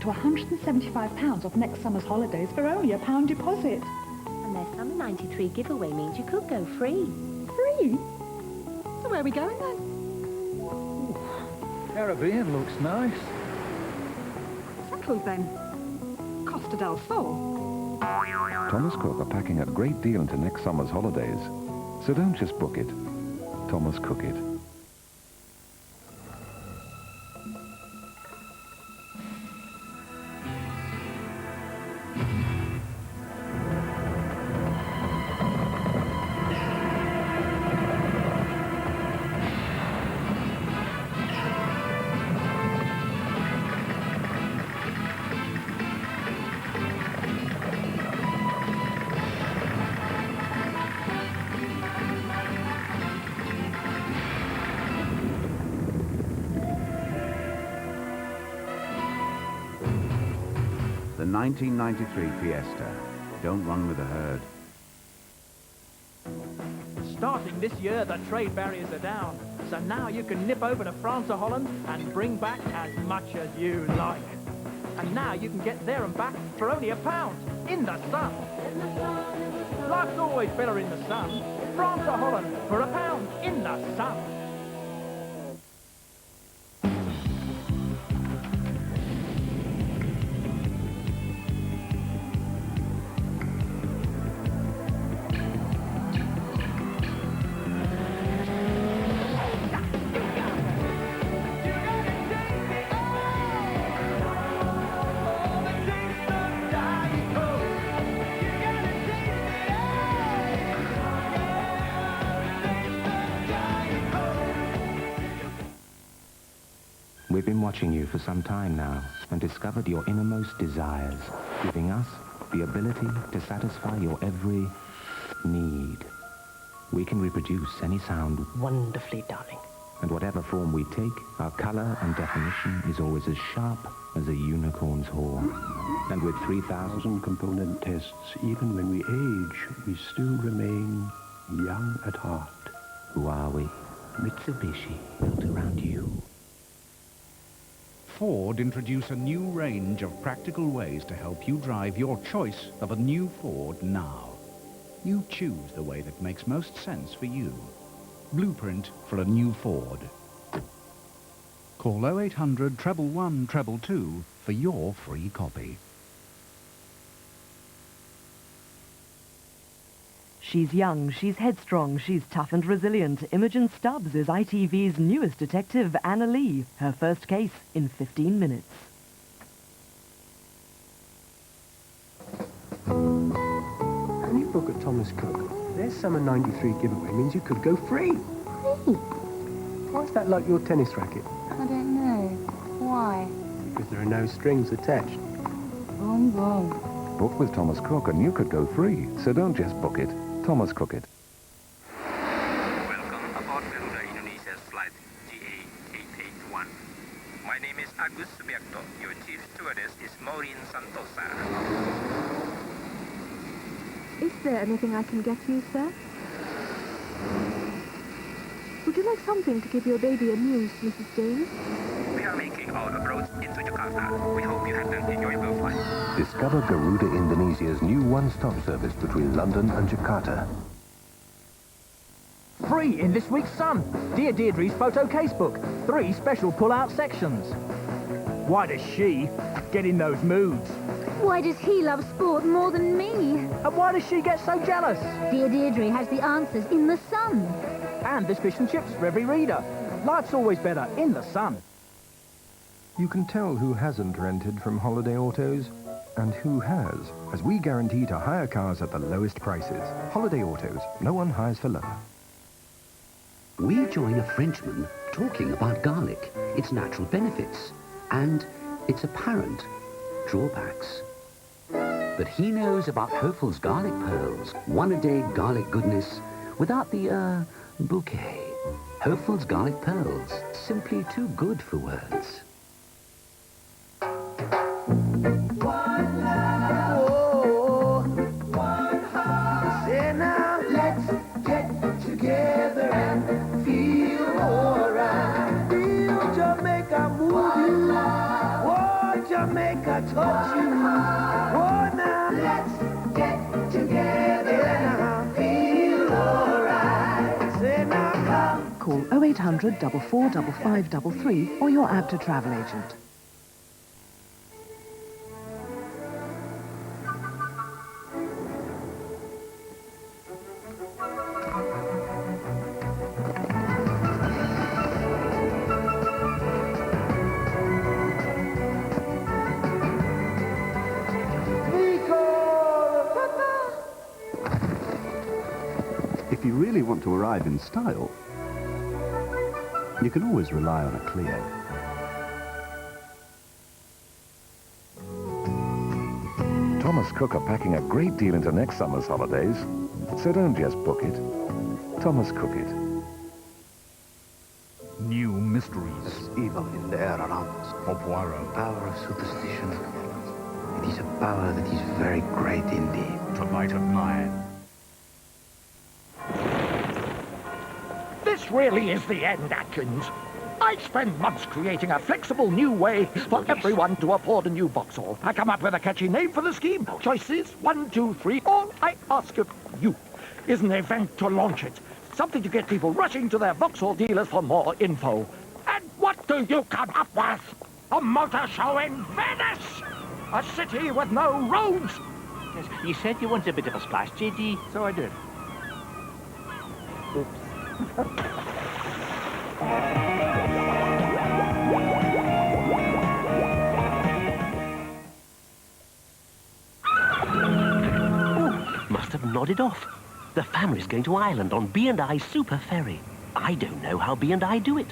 to £175 off next summer's holidays for only £1 deposit. And their Summer 93 giveaway means you could go free. Free? So where are we going then? Caribbean looks nice. Settled then. Costa del Sol. Thomas Cook are packing a great deal into next summer's holidays. So don't just book it. Thomas Cook it. The 1993 Fiesta. Don't run with the herd. Starting this year, the trade barriers are down. So now you can nip over to France or Holland and bring back as much as you like. And now you can get there and back for only £1 in the sun. Life's always better in the sun. France or Holland for £1 in the sun. We've been watching you for some time now and discovered your innermost desires, giving us the ability to satisfy your every need. We can reproduce any sound Wonderfully, darling. and whatever form we take, our color and definition is always as sharp as a unicorn's horn. And with 3,000 component tests, even when we age, we still remain young at heart. who are we? Mitsubishi, built around you. Ford introduce a new range of practical ways to help you drive your choice of a new Ford now. You choose the way that makes most sense for you. Blueprint for a new Ford. Call 0800 111 222 for your free copy. She's young, she's headstrong, she's tough and resilient. Imogen Stubbs is ITV's newest detective, Anna Lee. Her first case in 15 minutes. When you book at Thomas Cook, their Summer 93 giveaway means you could go free. Free? Why is that like your tennis racket? I don't know. Why? Because there are no strings attached. Boom, boom. Book with Thomas Cook and you could go free. So don't just book it. Thomas Cook it. Welcome aboard Garuda Indonesia's flight GA881. My name is Agus Subiakto. Your chief stewardess is Maureen Santosa. Is there anything I can get you, sir? Would you like something to give your baby a muse, Mrs. James? We are making our approach into Jakarta. We hope you had an enjoyable flight. Discover Garuda Indonesia's new one-stop service between London and Jakarta. Free in this week's Sun. Dear Deirdre's photo casebook. 3 special pull-out sections. Why does she get in those moods? Why does he love sport more than me? And why does she get so jealous? Dear Deirdre has the answers in the Sun. And there's fish and chips for every reader. Life's always better in the Sun. You can tell who hasn't rented from Holiday Autos and who has, as we guarantee to hire cars at the lowest prices. Holiday Autos, no one hires for lower. We join a Frenchman talking about garlic, its natural benefits, and its apparent drawbacks. But he knows about Hofel's garlic pearls, one-a-day garlic goodness without the, bouquet. Hofel's garlic pearls, simply too good for words. Jamaica I taught you. Oh, now let's get together and feel alright. Say now come. Call 0800 44 5533 or your ABTA travel agent. If you really want to arrive in style, you can always rely on a Clio. Thomas Cook are packing a great deal into next summer's holidays, so don't just book it. Thomas Cook it. New mysteries. There's evil in the air around us. For Poirot. Power of superstition. It is a power that is very great indeed. Tonight at 9. This really is the end, Atkins. I spend months creating a flexible new way for everyone to afford a new Vauxhall. I come up with a catchy name for the scheme. Choices, 1, 2, 3. All I ask of you is an event to launch it. Something to get people rushing to their Vauxhall dealers for more info. And what do you come up with? A motor show in Venice! A city with no roads! Yes, you said you wanted a bit of a splash, JD, so I did. Must have nodded off. The family's going to Ireland on B&I Super Ferry. I don't know how B&I do it.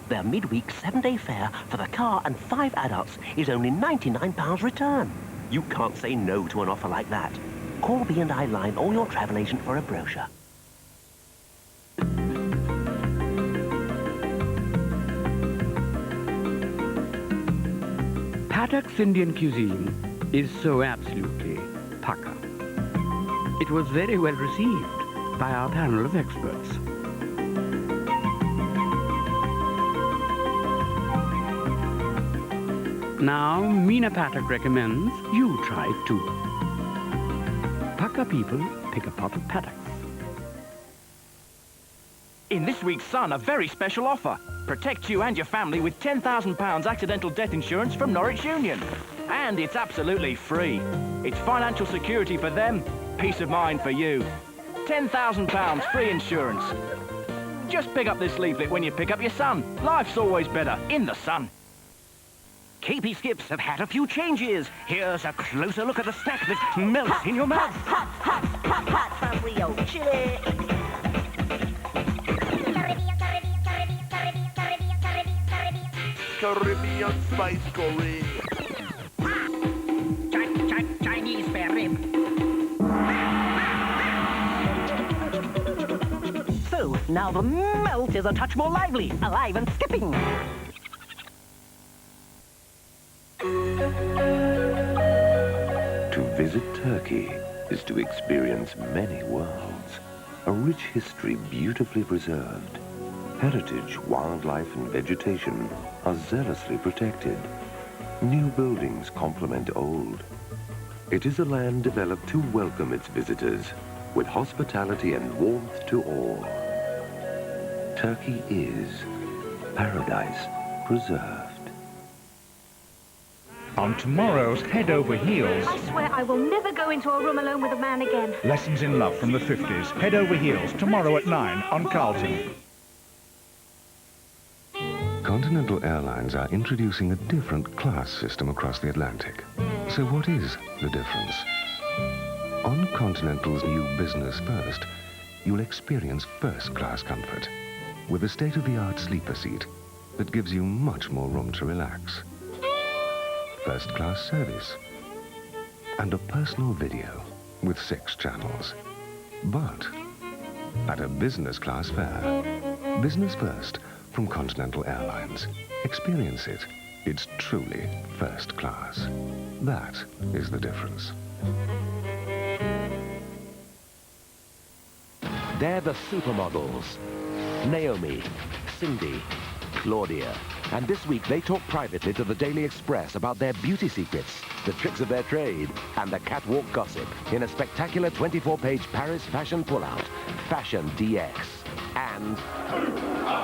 Their midweek 7-day fare for the car and 5 adults is only £99 return. You can't say no to an offer like that. Call B&I Line or your travel agent for a brochure. Paddock's Indian cuisine is so absolutely pukka. It was very well received by our panel of experts. Now, Meena Patak recommends you try it too. Pukka people pick a pot of paddocks. In this week's Sun, a very special offer. Protect you and your family with £10,000 accidental death insurance from Norwich Union. And it's absolutely free. It's financial security for them, peace of mind for you. £10,000 free insurance. Just pick up this leaflet when you pick up your Sun. Life's always better in the sun. KP Skips have had a few changes. Here's a closer look at the snack that melts in your mouth. Hot from Rio Chile. Caribbean spice curry. Chinese spare rib. So, now the melt is a touch more lively, alive and skipping. To visit Turkey is to experience many worlds. A rich history beautifully preserved. Heritage, wildlife and vegetation are zealously protected. New buildings complement old. It is a land developed to welcome its visitors with hospitality and warmth to all. Turkey is paradise preserved. On tomorrow's Head Over Heels, I swear I will never go into a room alone with a man again. Lessons in Love from the 50s. Head Over Heels, tomorrow at 9 on Carlton. Continental Airlines are introducing a different class system across the Atlantic. So what is the difference? On Continental's new Business First, you'll experience first-class comfort with a state-of-the-art sleeper seat that gives you much more room to relax. First-class service and a personal video with 6 channels. But at a business-class fare. Business First from Continental Airlines. Experience it. It's truly first class. That is the difference. They're the supermodels. Naomi, Cindy, Claudia, And this week they talk privately to the Daily Express about their beauty secrets, the tricks of their trade, and the catwalk gossip in a spectacular 24-page Paris fashion pullout, Fashion DX. And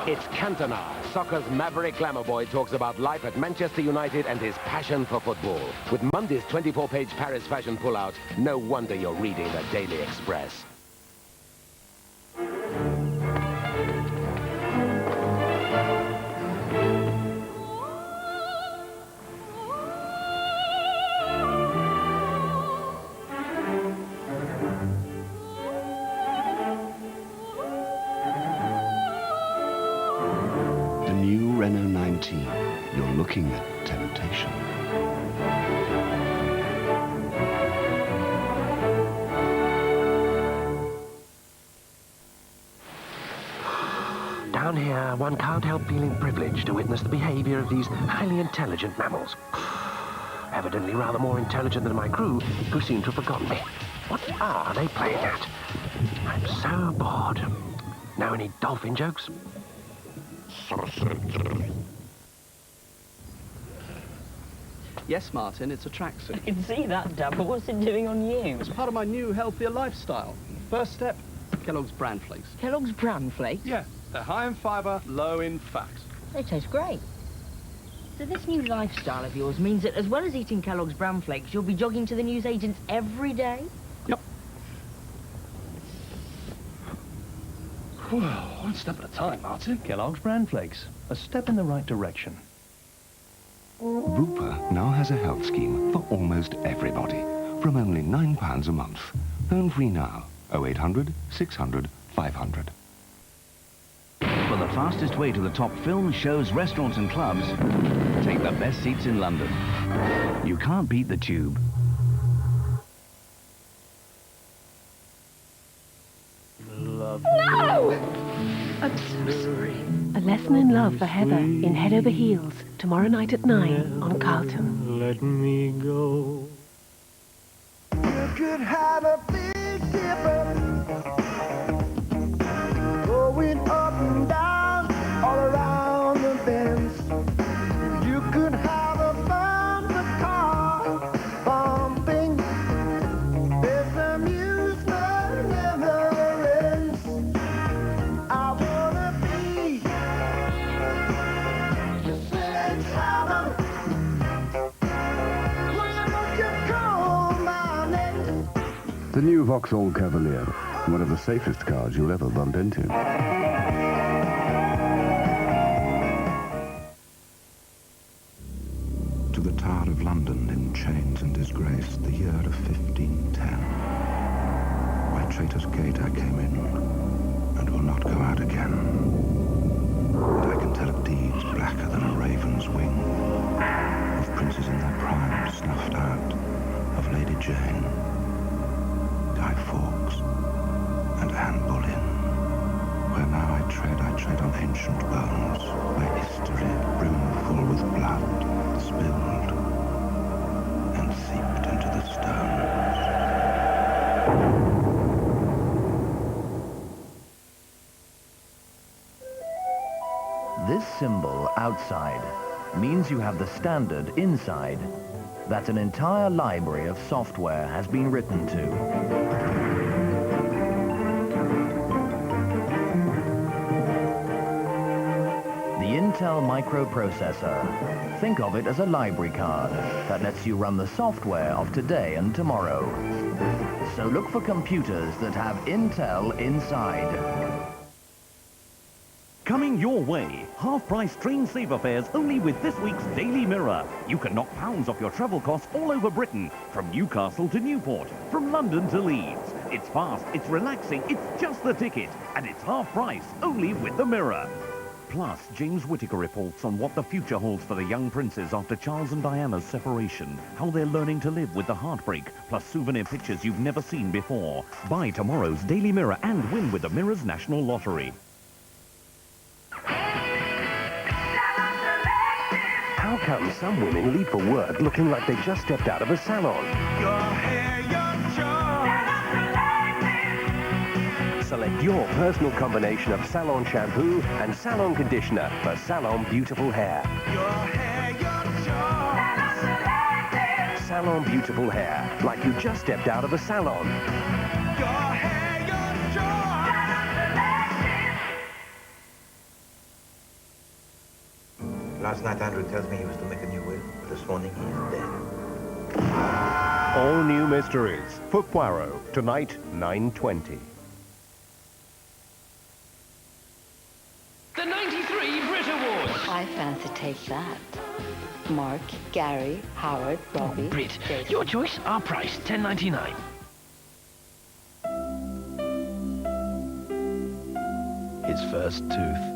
it's Cantona, soccer's maverick glamour boy, talks about life at Manchester United and his passion for football. With Monday's 24-page Paris fashion pullout, no wonder you're reading the Daily Express. Renault 19, you're looking at temptation. Down here, one can't help feeling privileged to witness the behavior of these highly intelligent mammals. Evidently rather more intelligent than my crew, who seem to have forgotten me. What are they playing at? I'm so bored. Know any dolphin jokes? Yes, Martin, it's a tracksuit. I can see that, Dad, but what's it doing on you? It's part of my new, healthier lifestyle. First step, Kellogg's Bran Flakes. Kellogg's Bran Flakes? Yeah, they're high in fibre, low in fat. They taste great. So this new lifestyle of yours means that as well as eating Kellogg's Bran Flakes, you'll be jogging to the newsagents every day? Yep. Whew, one step at a time, Martin. Kellogg's Bran Flakes, a step in the right direction. Bupa now has a health scheme for almost everybody, from only £9 a month. Phone free now, 0800 600 500. For the fastest way to the top films, shows, restaurants and clubs, take the best seats in London. You can't beat the Tube. No! I'm so sorry. A Lesson in Love for Heather in Head Over Heels, tomorrow night at 9 on Carlton. Let me go. You could have a big dipper going up and down all around the bends. You could have a bumper car bumping. There's amusement never ends. I wanna be your sledgehammer. Why don't you call my name? The new Vauxhall Cavalier, one of the safest cars you'll ever bump into. To the Tower of London in chains and disgrace, the year of 1510. By Traitor's Gate I came in, and will not go out again. And I can tell of deeds blacker than a raven's wing, of princes in their prime snuffed out, of Lady Jane, Guy Fawkes, and Anne Boleyn. Where now I tread on ancient bones, where history, brimful with blood, spilled and seeped into the stones. This symbol outside means you have the standard inside that an entire library of software has been written to. The Intel microprocessor. Think of it as a library card that lets you run the software of today and tomorrow. So look for computers that have Intel inside. Coming your way, half-price train saver fares only with this week's Daily Mirror. You can knock pounds off your travel costs all over Britain, from Newcastle to Newport, from London to Leeds. It's fast, it's relaxing, it's just the ticket, and it's half price only with the Mirror. Plus, James Whittaker reports on what the future holds for the young princes after Charles and Diana's separation, how they're learning to live with the heartbreak, plus souvenir pictures you've never seen before. Buy tomorrow's Daily Mirror and win with the Mirror's National Lottery. How come some women leave for work looking like they just stepped out of a salon? Your hair, your jaw. Select Your personal combination of salon shampoo and salon conditioner for salon beautiful hair. Salon beautiful hair, like you just stepped out of a salon. Last night Andrew tells me he was to make a new will, but this morning he is dead. All new mysteries for Poirot, tonight, 9:20. The 93 Brit Awards. I fancy take that. Mark, Gary, Howard, Robbie. Brit, your choice, our price, $10.99. His first tooth.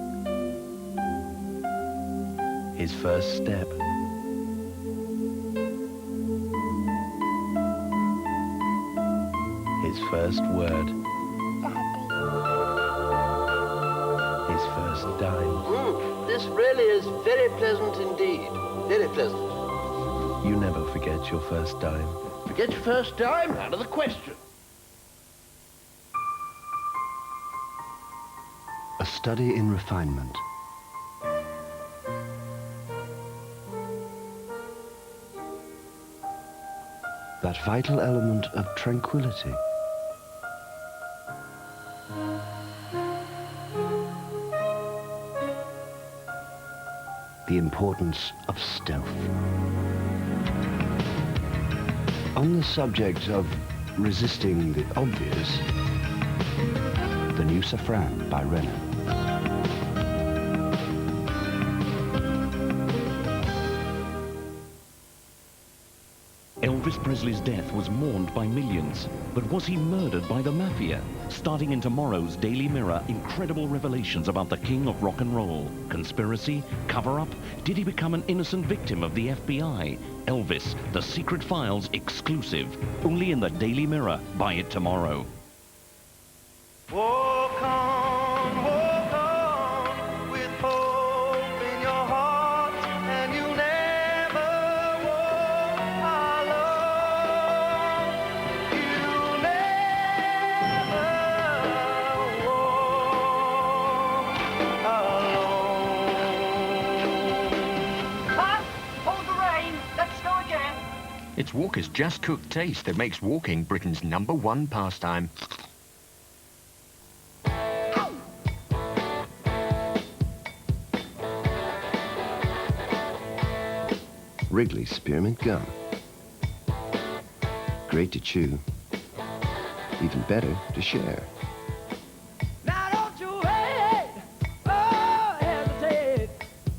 His first step. His first word. His first dime. This really is very pleasant indeed. Very pleasant. You never forget your first dime. Forget your first dime? Out of the question. A study in refinement. That vital element of tranquility. The importance of stealth. On the subject of resisting the obvious, the new Safran by Renault. Elvis Presley's death was mourned by millions, but was he murdered by the mafia? Starting in tomorrow's Daily Mirror, incredible revelations about the king of rock and roll. Conspiracy? Cover-up? Did he become an innocent victim of the FBI? Elvis, The Secret Files exclusive. Only in the Daily Mirror. Buy it tomorrow. Walk on with hope in your heart, and you'll never walk alone. You'll never walk alone. Pat, hold the rein. Let's go again. It's Walker's just cooked taste that makes walking Britain's #1 pastime. Wrigley Spearmint Gum. Great to chew, even better to share. Now don't you wait, oh, hesitate.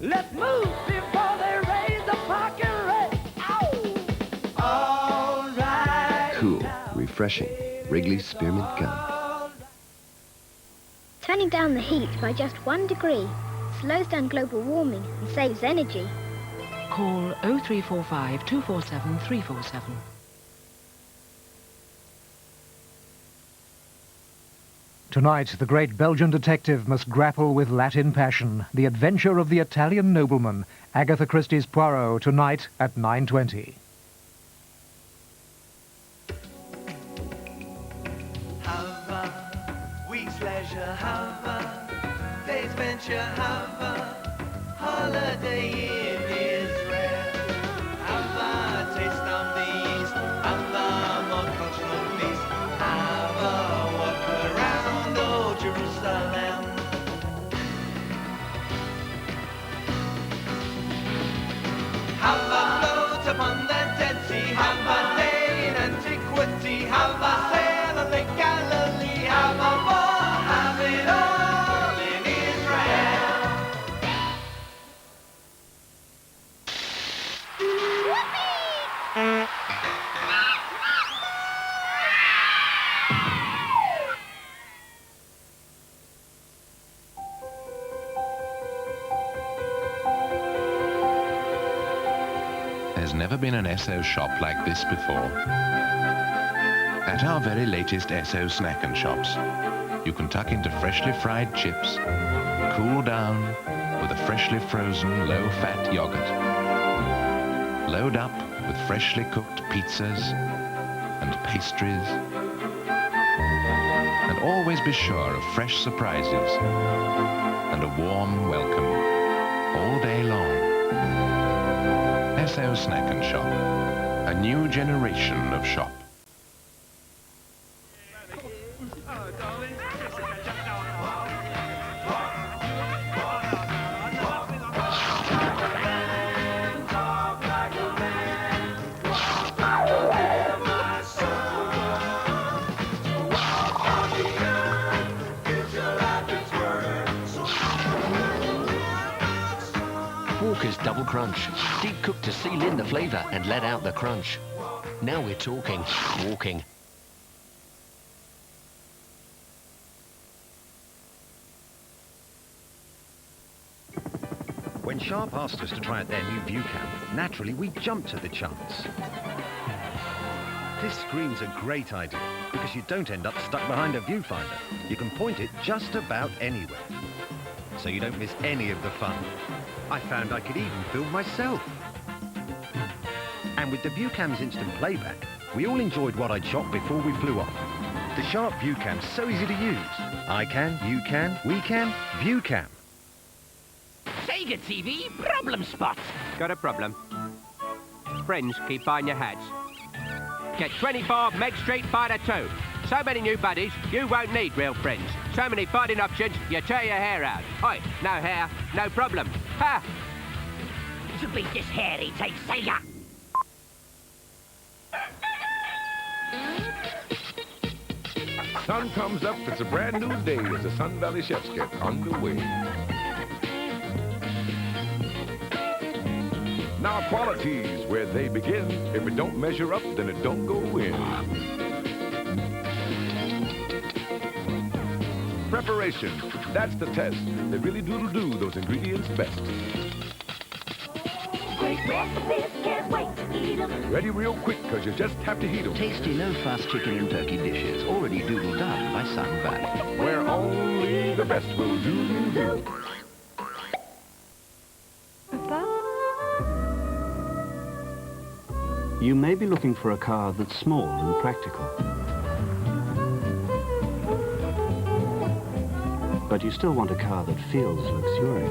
Let's move before they raise the parking rate. Ow! All right. Cool, refreshing. Wrigley Spearmint Gum. Turning down the heat by just 1 degree slows down global warming and saves energy. Call 0345 247 347. Tonight, the great Belgian detective must grapple with Latin passion. The adventure of the Italian nobleman. Agatha Christie's Poirot, tonight at 9:20. Have a week's leisure, have a day's venture, have a holiday in Israel. Have a taste of the East, have a more cultural feast, have a walk around old Jerusalem. Have a float upon the Dead Sea, have a day in antiquity, have a sail on Lake Galilee, have a ball, have it all in Israel. There's never been an Esso shop like this before. At our very latest Esso snack and shops, you can tuck into freshly fried chips, cool down with a freshly frozen low-fat yogurt, load up with freshly cooked pizzas and pastries, and always be sure of fresh surprises and a warm welcome all day long. SO Snack and Shop, a new generation of shop. Walker's Double Crunch. Deep cooked to seal in the flavour and let out the crunch. Now we're talking walking. When Sharp asked us to try out their new view cam, naturally we jumped at the chance. This screen's a great idea because you don't end up stuck behind a viewfinder. You can point it just about anywhere, so you don't miss any of the fun. I found I could even film myself. And with the ViewCam's instant playback, we all enjoyed what I'd shot before we flew off. The Sharp ViewCam's so easy to use. I can, you can, we can, ViewCam. Sega TV problem spot. Got a problem. Friends keep buying your hats. Get 24 Meg Street Fighter 2. So many new buddies, you won't need real friends. So many fighting options, you tear your hair out. Oi, no hair, no problem. Ha! To beat this hairy, take Sega. Sun comes up, it's a brand new day as the Sun Valley Chefs get underway. Now quality's where they begin. If it don't measure up, then it don't go in. Preparation, that's the test. They really do those ingredients best. Great recipes, can't wait to eat them. Ready real quick, because you just have to heat them. Tasty, no-fuss chicken and turkey dishes, already doodled done by Sun Valley. Where only the best will do. You may be looking for a car that's small and practical. But you still want a car that feels luxurious.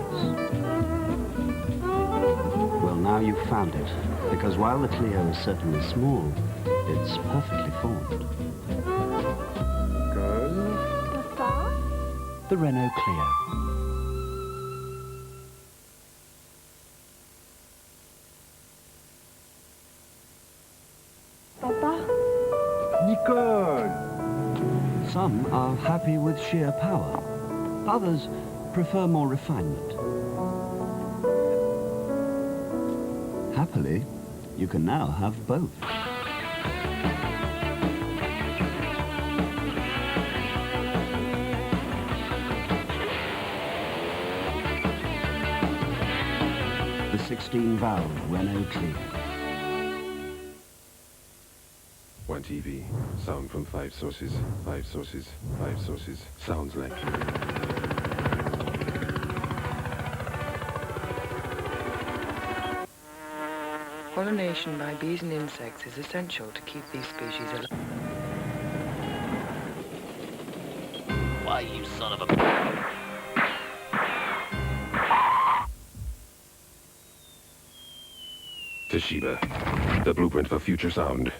Well, now you've found it, because while the Clio is certainly small, it's perfectly formed. Papa? The Renault Clio. Nicole! Some are happy with sheer power. Others prefer more refinement. Happily, you can now have both. The 16-valve Renault Clio. One TV, sound from 5 sources, 5 sources, 5 sources. Sounds like Pollination by bees and insects is essential to keep these species alive. Why, you son of a... Toshiba, the blueprint for future sound.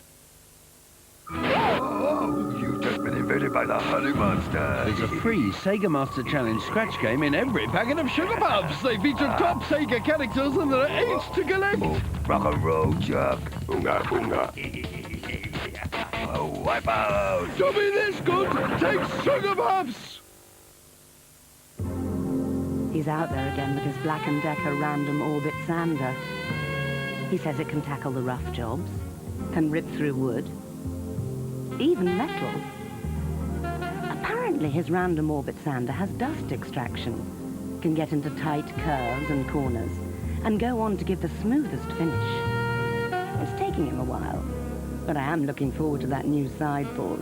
You've just been invaded by the honey monster. There's a free Sega Master Challenge scratch game in every packet of Sugar Puffs. They feature top Sega characters and there are 8 to collect. Oh, rock and roll, Chuck. Boonga, boonga. Oh, wipe out. To be this good, take Sugar Puffs. He's out there again with his Black & Decker random orbit sander. He says it can tackle the rough jobs, can rip through wood, even metal. Apparently his random orbit sander has dust extraction, can get into tight curves and corners, and go on to give the smoothest finish. It's taking him a while, but I am looking forward to that new sideboard.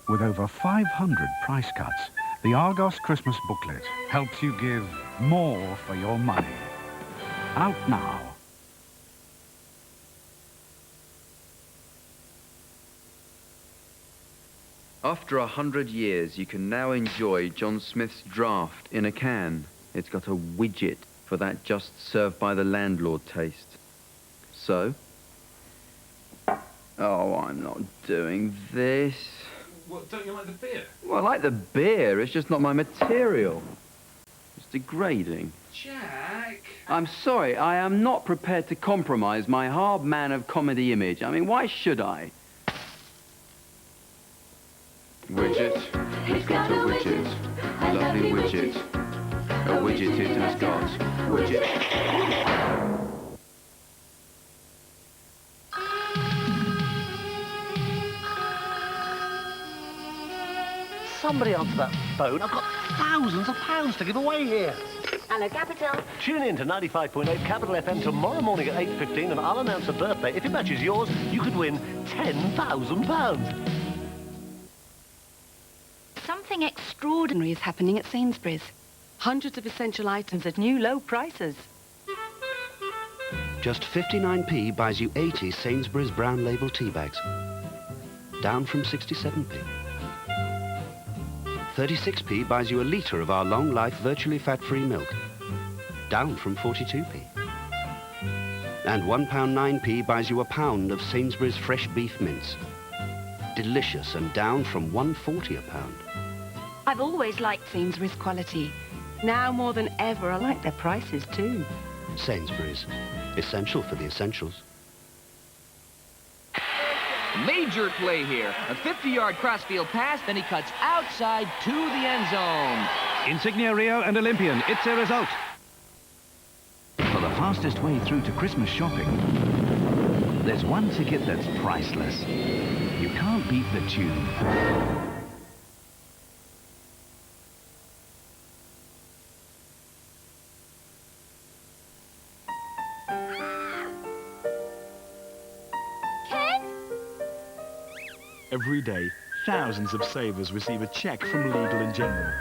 With over 500 price cuts, the Argos Christmas booklet helps you give more for your money. Out now. After 100 years, you can now enjoy John Smith's draft in a can. It's got a widget for that just served by the landlord taste. So? Oh, I'm not doing this. What, don't you like the beer? Well, I like the beer, it's just not my material. It's degrading. Jack! I'm sorry, I am not prepared to compromise my hard man of comedy image. I mean, why should I? Widget. It's got a widget. Lovely widget. A widget it has got. Widget. Somebody answer that phone. I've got thousands of pounds to give away here. Hello, Capital. Tune in to 95.8 Capital FM tomorrow morning at 8:15 and I'll announce a birthday. If it matches yours, you could win £10,000. Something extraordinary is happening at Sainsbury's. Hundreds of essential items at new low prices. Just 59p buys you 80 Sainsbury's brown label tea bags. Down from 67p. 36p buys you a litre of our long-life, virtually fat-free milk. Down from 42p. And £1.09p buys you a pound of Sainsbury's fresh beef mince. Delicious and down from £1.40 a pound. I've always liked Sainsbury's quality. Now more than ever, I like their prices too. Sainsbury's. Essential for the essentials. Major play here. A 50-yard crossfield pass, then he cuts outside to the end zone. Insignia Rio and Olympian, it's a result. For the fastest way through to Christmas shopping, there's one ticket that's priceless. You can't beat the tune. Every day, thousands of savers receive a cheque from Legal & General.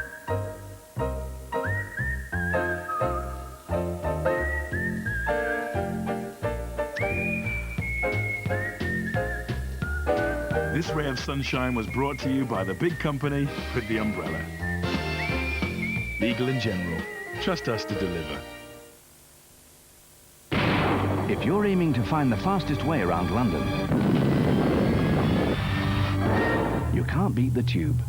This ray of sunshine was brought to you by the big company with the umbrella. Legal & General. Trust us to deliver. If you're aiming to find the fastest way around London, you can't beat the tube.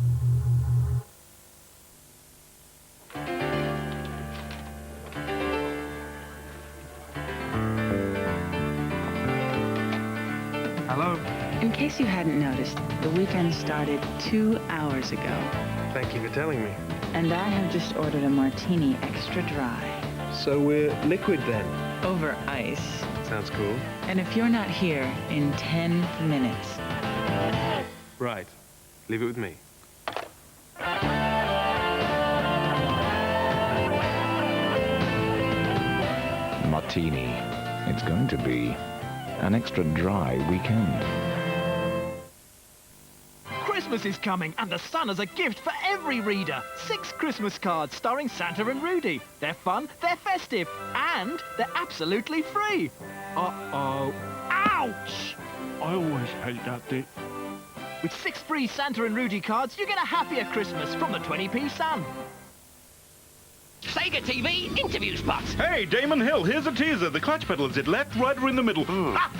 Hello? In case you hadn't noticed, the weekend started 2 hours ago. Thank you for telling me. And I have just ordered a martini extra dry. So we're liquid then? Over ice. Sounds cool. And if you're not here in 10 minutes... Right. Leave it with me. Martini. It's going to be an extra dry weekend. Christmas is coming, and the Sun has a gift for every reader. 6 Christmas cards starring Santa and Rudy. They're fun, they're festive, and they're absolutely free. Uh-oh. Ouch! I always hate that bit. With 6 free Santa and Rudy cards, you get a happier Christmas from the 20p Sun. Sega TV interview spot. Hey, Damon Hill, here's a teaser. The clutch pedal is it left, right, or in the middle? Ah,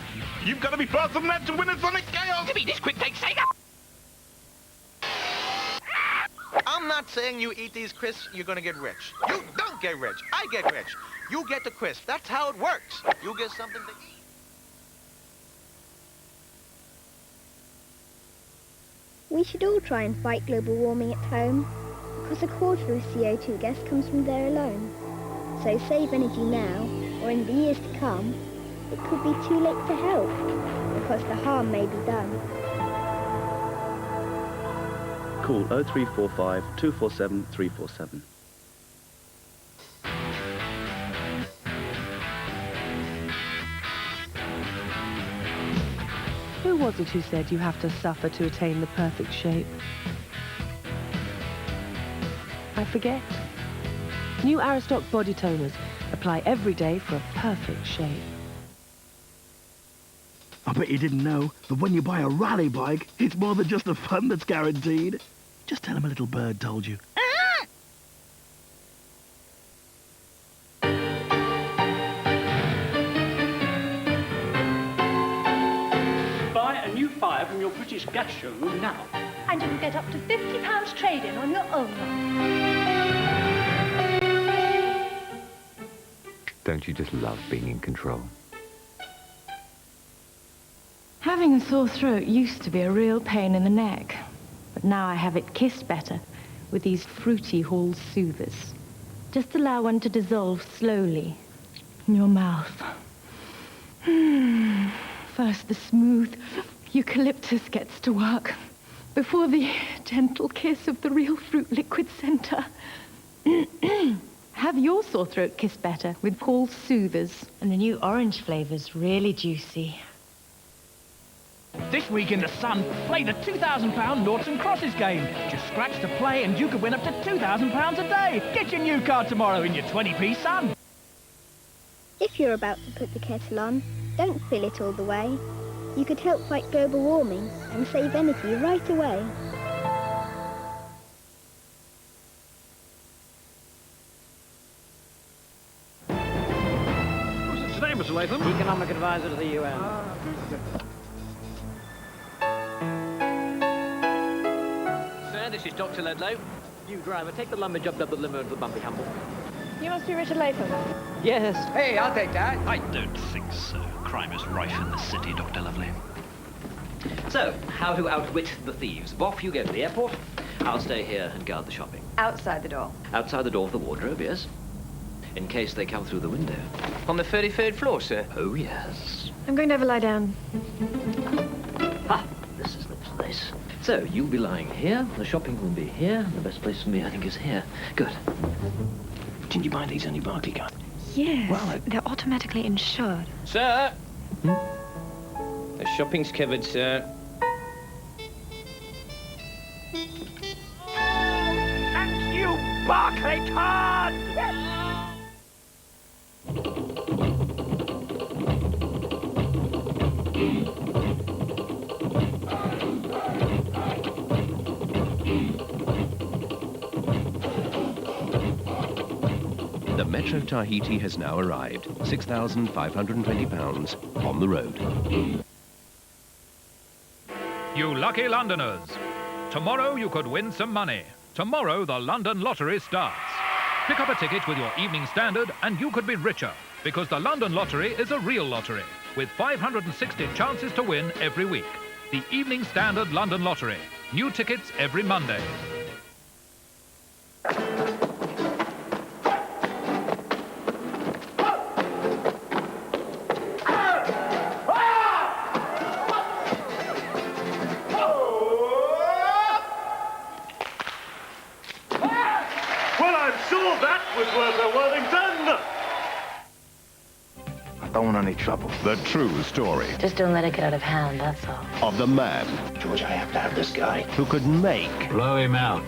you've got to be faster than that to win at Sonic Chaos. Give me this quick take, Sega. I'm not saying you eat these crisps, you're gonna get rich. You don't get rich. I get rich. You get the crisp. That's how it works. You get something to eat. We should all try and fight global warming at home, because a quarter of CO2 gas comes from there alone. So save energy now, or in the years to come, it could be too late to help, because the harm may be done. Call 0345 247 347. Who was it who said you have to suffer to attain the perfect shape? I forget. New Aristoc body toners apply every day for a perfect shape. I bet you didn't know that when you buy a rally bike, it's more than just the fun that's guaranteed. Just tell him a little bird told you. Buy a new fire from your British gas showroom now. And you can get up to £50 trade-in on your own one. Don't you just love being in control? Having a sore throat used to be a real pain in the neck, but now I have it kissed better with these fruity Hall soothers. Just allow one to dissolve slowly in your mouth. First the smooth eucalyptus gets to work before the gentle kiss of the real fruit liquid center. Have your sore throat kissed better with Hall soothers. And the new orange flavor's really juicy. This week in the Sun, play the £2,000 Noughts and Crosses game. Just scratch to play and you could win up to £2,000 a day. Get your new car tomorrow in your 20p Sun. If you're about to put the kettle on, don't fill it all the way. You could help fight global warming and save energy right away. Who's it today, Mr. Latham? Economic advisor to the UN. Sir, this is Dr. Ledlow. You driver, take the lumber job up the limo to the Bumpy Humble. You must be Richard Latham. Yes. Hey, I'll take that. I don't think so. Crime is rife in the city, Dr. Lovely. So, how to outwit the thieves. Off you go to the airport. I'll stay here and guard the shopping. Outside the door. Outside the door of the wardrobe, yes. In case they come through the window. On the 33rd floor, sir? Oh, yes. I'm going to have a lie down. Ha! This is the place. So, you'll be lying here. The shopping will be here. The best place for me, I think, is here. Good. Didn't you buy these on your Barclay card? Yes. Well, they're automatically insured. Sir? The shopping's covered, sir. Thank you, Barclay card! The Metro Tahiti has now arrived. £6,520 on the road. You lucky Londoners. Tomorrow you could win some money. Tomorrow the London Lottery starts. Pick up a ticket with your Evening Standard and you could be richer, because the London Lottery is a real lottery with 560 chances to win every week. The Evening Standard London Lottery. New tickets every Monday. Don't want any trouble. The true story Just don't let it get out of hand, that's all. of the man George, I have to have this guy. who could make Blow him out.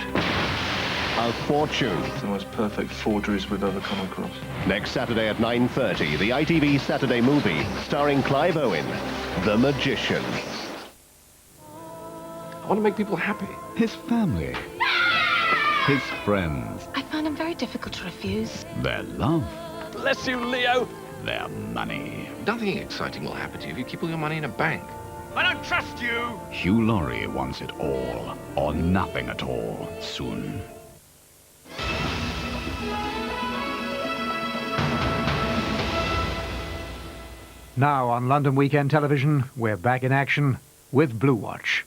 a fortune. It's the most perfect forgeries we've ever come across. Next Saturday at 9:30, the ITV Saturday movie starring Clive Owen, The Magician. I want to make people happy. His family. His friends. I found him very difficult to refuse. Their love. Bless you, Leo. Their money. Nothing exciting will happen to you if you keep all your money in a bank. I don't trust you! Hugh Laurie wants it all, or nothing at all, soon. Now on London Weekend Television, we're back in action with Blue Watch.